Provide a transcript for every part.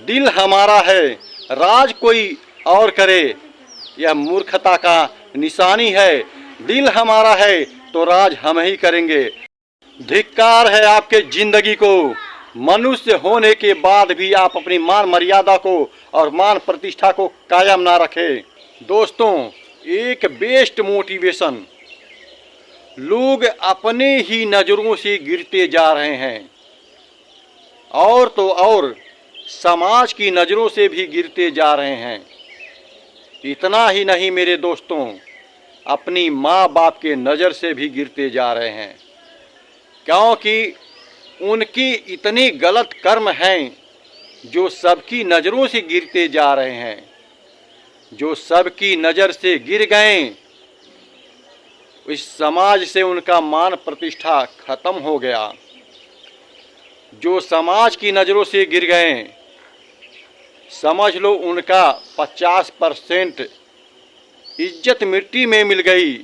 दिल हमारा है, राज कोई और करे, यह मूर्खता का निशानी है। दिल हमारा है तो राज हम ही करेंगे। धिक्कार है आपके जिंदगी को, मनुष्य होने के बाद भी आप अपनी मान मर्यादा को और मान प्रतिष्ठा को कायम ना रखें। दोस्तों, एक बेस्ट मोटिवेशन, लोग अपने ही नज़रों से गिरते जा रहे हैं और तो और समाज की नज़रों से भी गिरते जा रहे हैं। इतना ही नहीं मेरे दोस्तों, अपनी माँ बाप के नज़र से भी गिरते जा रहे हैं, क्योंकि उनकी इतनी गलत कर्म हैं जो सबकी नज़रों से गिरते जा रहे हैं। जो सबकी नज़र से गिर गए, इस समाज से उनका मान प्रतिष्ठा खत्म हो गया। जो समाज की नज़रों से गिर गए, समझ लो उनका 50% इज्जत मिट्टी में मिल गई।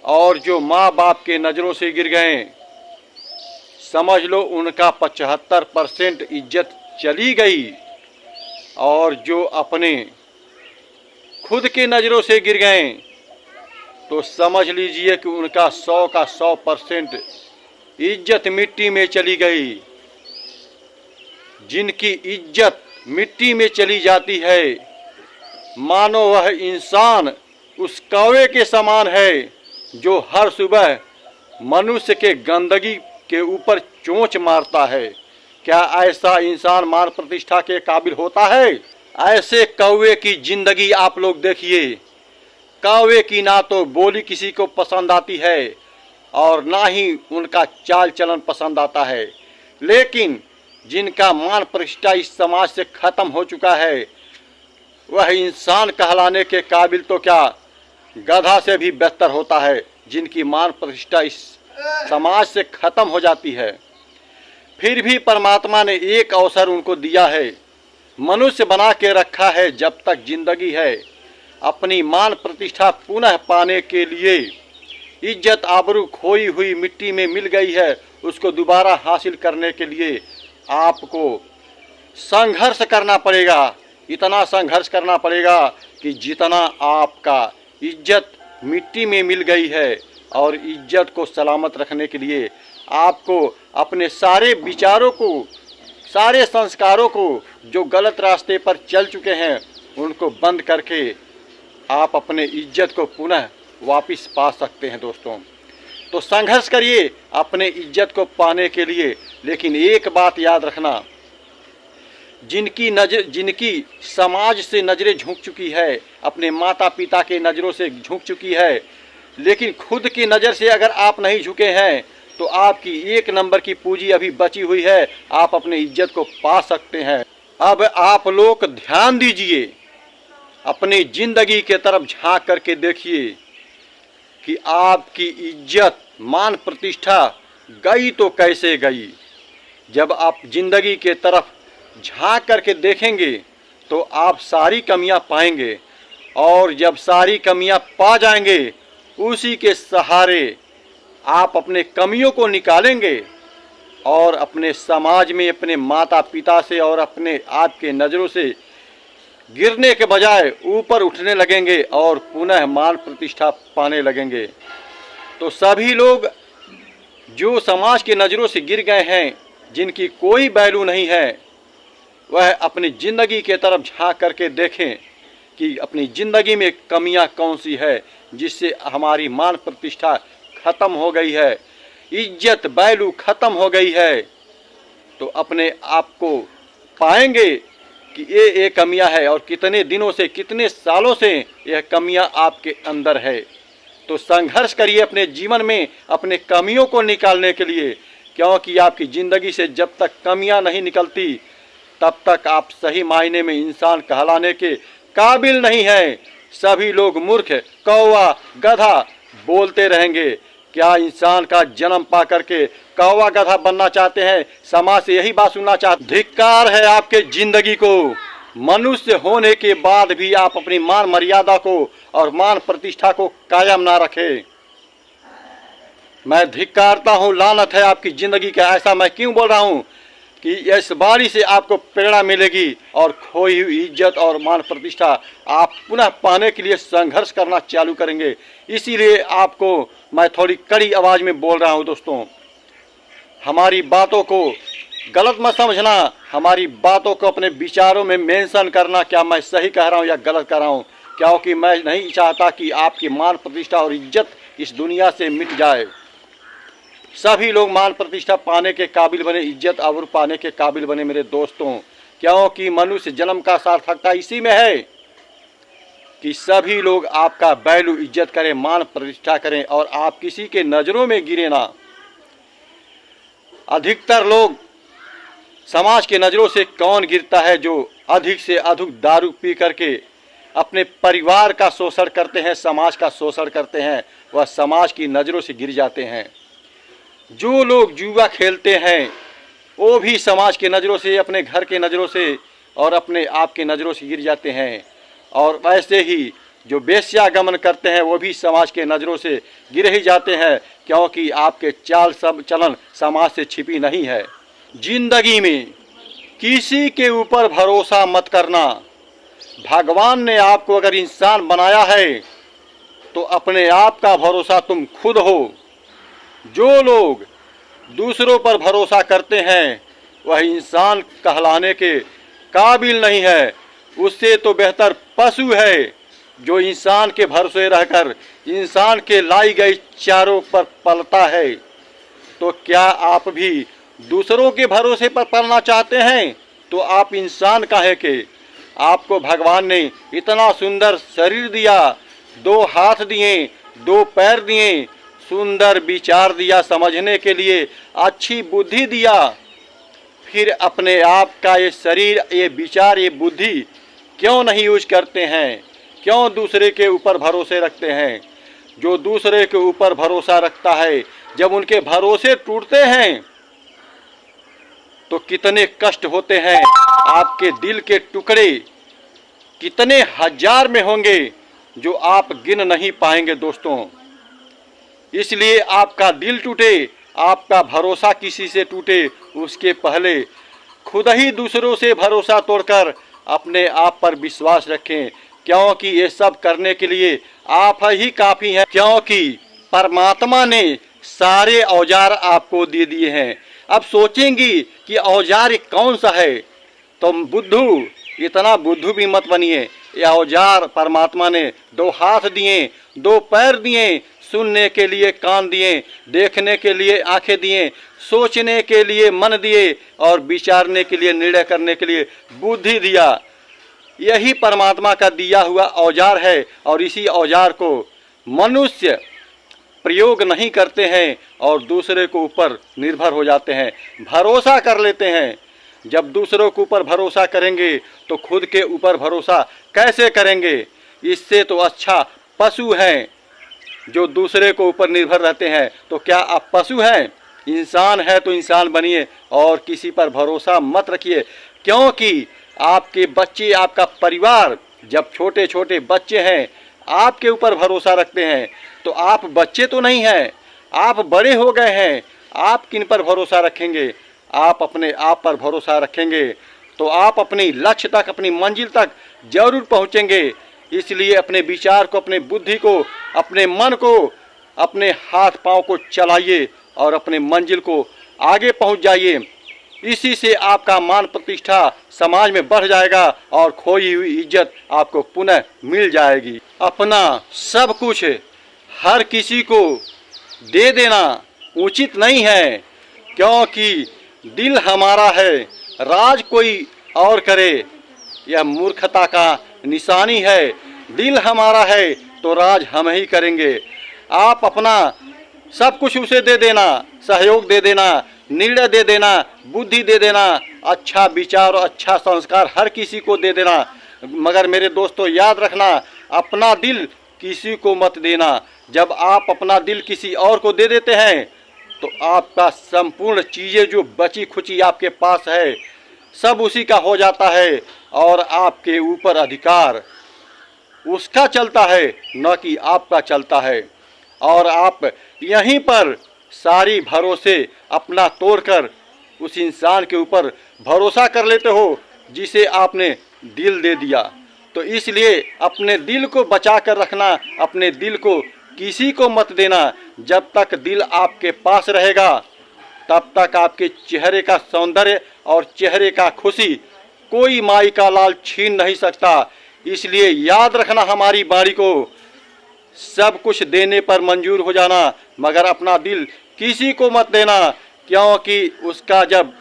और जो माँ बाप के नज़रों से गिर गए, समझ लो उनका 75% इज्जत चली गई। और जो अपने खुद के नज़रों से गिर गए, तो समझ लीजिए कि उनका 100 का 100% इज्जत मिट्टी में चली गई। जिनकी इज्जत मिट्टी में चली जाती है, मानो वह इंसान उस कौवे के समान है जो हर सुबह मनुष्य के गंदगी के ऊपर चोंच मारता है। क्या ऐसा इंसान मान प्रतिष्ठा के काबिल होता है? ऐसे कौवे की जिंदगी आप लोग देखिए। कौवे की ना तो बोली किसी को पसंद आती है और ना ही उनका चाल चलन पसंद आता है, लेकिन जिनका मान प्रतिष्ठा इस समाज से खत्म हो चुका है, वह इंसान कहलाने के काबिल तो क्या गधा से भी बेहतर होता है। जिनकी मान प्रतिष्ठा इस समाज से खत्म हो जाती है, फिर भी परमात्मा ने एक अवसर उनको दिया है, मनुष्य बना के रखा है जब तक जिंदगी है। अपनी मान प्रतिष्ठा पुनः पाने के लिए, इज्जत आबरू खोई हुई मिट्टी में मिल गई है, उसको दोबारा हासिल करने के लिए आपको संघर्ष करना पड़ेगा। इतना संघर्ष करना पड़ेगा कि जितना आपका इज्जत मिट्टी में मिल गई है, और इज्जत को सलामत रखने के लिए आपको अपने सारे विचारों को, सारे संस्कारों को जो गलत रास्ते पर चल चुके हैं, उनको बंद करके आप अपने इज्जत को पुनः वापस पा सकते हैं। दोस्तों, तो संघर्ष करिए अपने इज्जत को पाने के लिए। लेकिन एक बात याद रखना, जिनकी समाज से नज़रें झुक चुकी है, अपने माता पिता के नज़रों से झुक चुकी है, लेकिन खुद की नज़र से अगर आप नहीं झुके हैं, तो आपकी एक नंबर की पूंजी अभी बची हुई है, आप अपनी इज्जत को पा सकते हैं। अब आप लोग ध्यान दीजिए, अपनी जिंदगी के तरफ झांक करके देखिए कि आपकी इज्जत मान प्रतिष्ठा गई तो कैसे गई। जब आप जिंदगी के तरफ झांक करके देखेंगे तो आप सारी कमियां पाएंगे, और जब सारी कमियां पा जाएंगे, उसी के सहारे आप अपने कमियों को निकालेंगे और अपने समाज में अपने माता पिता से और अपने आपके नज़रों से गिरने के बजाय ऊपर उठने लगेंगे और पुनः मान प्रतिष्ठा पाने लगेंगे। तो सभी लोग जो समाज के नज़रों से गिर गए हैं, जिनकी कोई वैल्यू नहीं है, वह अपनी ज़िंदगी के तरफ झांक करके देखें कि अपनी ज़िंदगी में कमियां कौन सी है, जिससे हमारी मान प्रतिष्ठा खत्म हो गई है, इज्जत वैल्यू खत्म हो गई है। तो अपने आप को पाएंगे कि ये कमियां है, और कितने दिनों से, कितने सालों से यह कमियां आपके अंदर है। तो संघर्ष करिए अपने जीवन में अपने कमियों को निकालने के लिए, क्योंकि आपकी ज़िंदगी से जब तक कमियां नहीं निकलती, तब तक आप सही मायने में इंसान कहलाने के काबिल नहीं हैं। सभी लोग मूर्ख, कौवा, गधा बोलते रहेंगे। क्या इंसान का जन्म पा करके कौवा गधा बनना चाहते हैं? समाज से यही बात सुनना चाहते? धिक्कार है आपके जिंदगी को, मनुष्य होने के बाद भी आप अपनी मान मर्यादा को और मान प्रतिष्ठा को कायम ना रखें। मैं धिक्कारता हूँ, लानत है आपकी जिंदगी का। ऐसा मैं क्यों बोल रहा हूँ कि इस बाणी से आपको प्रेरणा मिलेगी और खोई हुई इज्जत और मान प्रतिष्ठा आप पुनः पाने के लिए संघर्ष करना चालू करेंगे। इसीलिए आपको मैं थोड़ी कड़ी आवाज़ में बोल रहा हूँ दोस्तों। हमारी बातों को गलत मत समझना, हमारी बातों को अपने विचारों में मेंशन करना, क्या मैं सही कह रहा हूँ या गलत कह रहा हूँ, क्योंकि मैं नहीं चाहता कि आपकी मान प्रतिष्ठा और इज्जत इस दुनिया से मिट जाए। सभी लोग मान प्रतिष्ठा पाने के काबिल बने, इज्जत आबरू पाने के काबिल बने मेरे दोस्तों, क्योंकि मनुष्य जन्म का सार्थकता इसी में है कि सभी लोग आपका वैल्यू इज्जत करें, मान प्रतिष्ठा करें और आप किसी के नज़रों में गिरे ना। अधिकतर लोग समाज के नज़रों से कौन गिरता है? जो अधिक से अधिक दारू पी करके अपने परिवार का शोषण करते हैं, समाज का शोषण करते हैं, वह समाज की नज़रों से गिर जाते हैं। जो लोग जुआ खेलते हैं वो भी समाज के नज़रों से, अपने घर के नज़रों से और अपने आप के नज़रों से गिर जाते हैं। और वैसे ही जो वेश्यागमन करते हैं वो भी समाज के नज़रों से गिर ही जाते हैं, क्योंकि आपके चाल सब चलन समाज से छिपी नहीं है। जिंदगी में किसी के ऊपर भरोसा मत करना। भगवान ने आपको अगर इंसान बनाया है तो अपने आप का भरोसा तुम खुद हो। जो लोग दूसरों पर भरोसा करते हैं वह इंसान कहलाने के काबिल नहीं है, उससे तो बेहतर पशु है जो इंसान के भरोसे रहकर इंसान के लाई गई चारों पर पलता है। तो क्या आप भी दूसरों के भरोसे पर पलना चाहते हैं? तो आप इंसान काहे के? आपको भगवान ने इतना सुंदर शरीर दिया, 2 हाथ दिए, 2 पैर दिए, सुंदर विचार दिया समझने के लिए, अच्छी बुद्धि दिया, फिर अपने आप का ये शरीर, ये विचार, ये बुद्धि क्यों नहीं यूज करते हैं? क्यों दूसरे के ऊपर भरोसे रखते हैं? जो दूसरे के ऊपर भरोसा रखता है, जब उनके भरोसे टूटते हैं तो कितने कष्ट होते हैं। आपके दिल के टुकड़े कितने हजार में होंगे जो आप गिन नहीं पाएंगे दोस्तों। इसलिए आपका दिल टूटे, आपका भरोसा किसी से टूटे, उसके पहले खुद ही दूसरों से भरोसा तोड़कर अपने आप पर विश्वास रखें, क्योंकि ये सब करने के लिए आप ही काफ़ी हैं। क्योंकि परमात्मा ने सारे औजार आपको दे दिए हैं। अब सोचेंगी कि औजार कौन सा है, तो बुद्धू, इतना बुद्धू भी मत बनिए। ये औजार परमात्मा ने 2 हाथ दिए, 2 पैर दिए, सुनने के लिए कान दिए, देखने के लिए आंखें दिए, सोचने के लिए मन दिए और विचारने के लिए, निर्णय करने के लिए बुद्धि दिया। यही परमात्मा का दिया हुआ औजार है और इसी औजार को मनुष्य प्रयोग नहीं करते हैं और दूसरे को ऊपर निर्भर हो जाते हैं, भरोसा कर लेते हैं। जब दूसरों के ऊपर भरोसा करेंगे तो खुद के ऊपर भरोसा कैसे करेंगे? इससे तो अच्छा पशु हैं जो दूसरे को ऊपर निर्भर रहते हैं। तो क्या आप पशु हैं? इंसान है तो इंसान बनिए और किसी पर भरोसा मत रखिए, क्योंकि आपके बच्चे, आपका परिवार, जब छोटे छोटे बच्चे हैं आपके ऊपर भरोसा रखते हैं तो आप बच्चे तो नहीं हैं, आप बड़े हो गए हैं। आप किन पर भरोसा रखेंगे? आप अपने आप पर भरोसा रखेंगे तो आप अपनी लक्ष्य तक, अपनी मंजिल तक जरूर पहुंचेंगे। इसलिए अपने विचार को, अपने बुद्धि को, अपने मन को, अपने हाथ पांव को चलाइए और अपने मंजिल को आगे पहुंच जाइए। इसी से आपका मान प्रतिष्ठा समाज में बढ़ जाएगा और खोई हुई इज्जत आपको पुनः मिल जाएगी। अपना सब कुछ हर किसी को दे देना उचित नहीं है, क्योंकि दिल हमारा है, राज कोई और करे यह मूर्खता का निशानी है। दिल हमारा है तो राज हम ही करेंगे। आप अपना सब कुछ उसे दे देना, सहयोग दे देना, निर्णय दे देना, बुद्धि दे देना, अच्छा विचार और अच्छा संस्कार हर किसी को दे देना। मगर मेरे दोस्तों याद रखना, अपना दिल किसी को मत देना। जब आप अपना दिल किसी और को दे देते हैं तो आपका संपूर्ण चीज़ें जो बची खुची आपके पास है सब उसी का हो जाता है और आपके ऊपर अधिकार उसका चलता है, न कि आपका चलता है। और आप यहीं पर सारी भरोसे अपना तोड़कर उस इंसान के ऊपर भरोसा कर लेते हो जिसे आपने दिल दे दिया। तो इसलिए अपने दिल को बचा कर रखना, अपने दिल को किसी को मत देना। जब तक दिल आपके पास रहेगा तब तक आपके चेहरे का सौंदर्य और चेहरे का खुशी कोई माई का लाल छीन नहीं सकता। इसलिए याद रखना हमारी वाणी को, सब कुछ देने पर मंजूर हो जाना मगर अपना दिल किसी को मत देना, क्योंकि उसका जब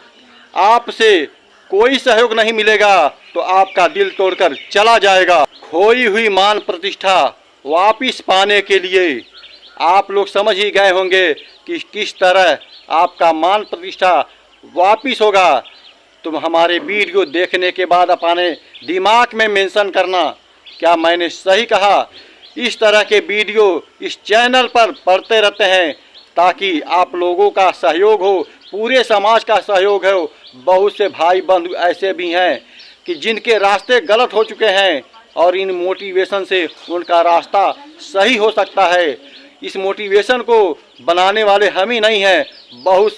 आपसे कोई सहयोग नहीं मिलेगा तो आपका दिल तोड़कर चला जाएगा। खोई हुई मान प्रतिष्ठा वापिस पाने के लिए आप लोग समझ ही गए होंगे कि किस तरह आपका मान प्रतिष्ठा वापिस होगा। तुम हमारे वीडियो देखने के बाद अपने दिमाग में मेंशन करना, क्या मैंने सही कहा? इस तरह के वीडियो इस चैनल पर पढ़ते रहते हैं ताकि आप लोगों का सहयोग हो, पूरे समाज का सहयोग हो। बहुत से भाई बंधु ऐसे भी हैं कि जिनके रास्ते गलत हो चुके हैं और इन मोटिवेशन से उनका रास्ता सही हो सकता है। इस मोटिवेशन को बनाने वाले हम ही नहीं हैं, बहुत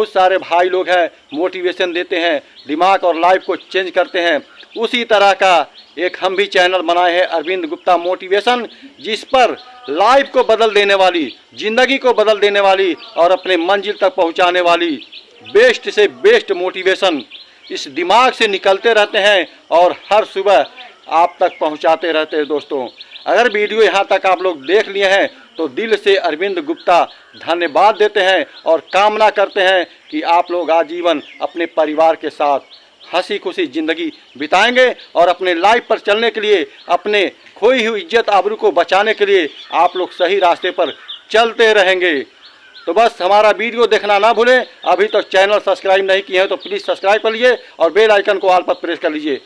सारे भाई लोग हैं, मोटिवेशन देते हैं, दिमाग और लाइफ को चेंज करते हैं। उसी तरह का एक हम भी चैनल बनाए हैं, अरविंद गुप्ता मोटिवेशन, जिस पर लाइफ को बदल देने वाली, ज़िंदगी को बदल देने वाली और अपने मंजिल तक पहुंचाने वाली बेस्ट से बेस्ट मोटिवेशन इस दिमाग से निकलते रहते हैं और हर सुबह आप तक पहुंचाते रहते हैं। दोस्तों, अगर वीडियो यहाँ तक आप लोग देख लिए हैं तो दिल से अरविंद गुप्ता धन्यवाद देते हैं और कामना करते हैं कि आप लोग आजीवन अपने परिवार के साथ हंसी खुशी ज़िंदगी बिताएंगे और अपने लाइफ पर चलने के लिए, अपने खोई हुई इज्जत आबरू को बचाने के लिए आप लोग सही रास्ते पर चलते रहेंगे। तो बस हमारा वीडियो देखना ना भूलें। अभी तक चैनल सब्सक्राइब नहीं किए हैं तो प्लीज़ सब्सक्राइब कर लीजिए और बेल आइकन को ऑल पर प्रेस कर लीजिए।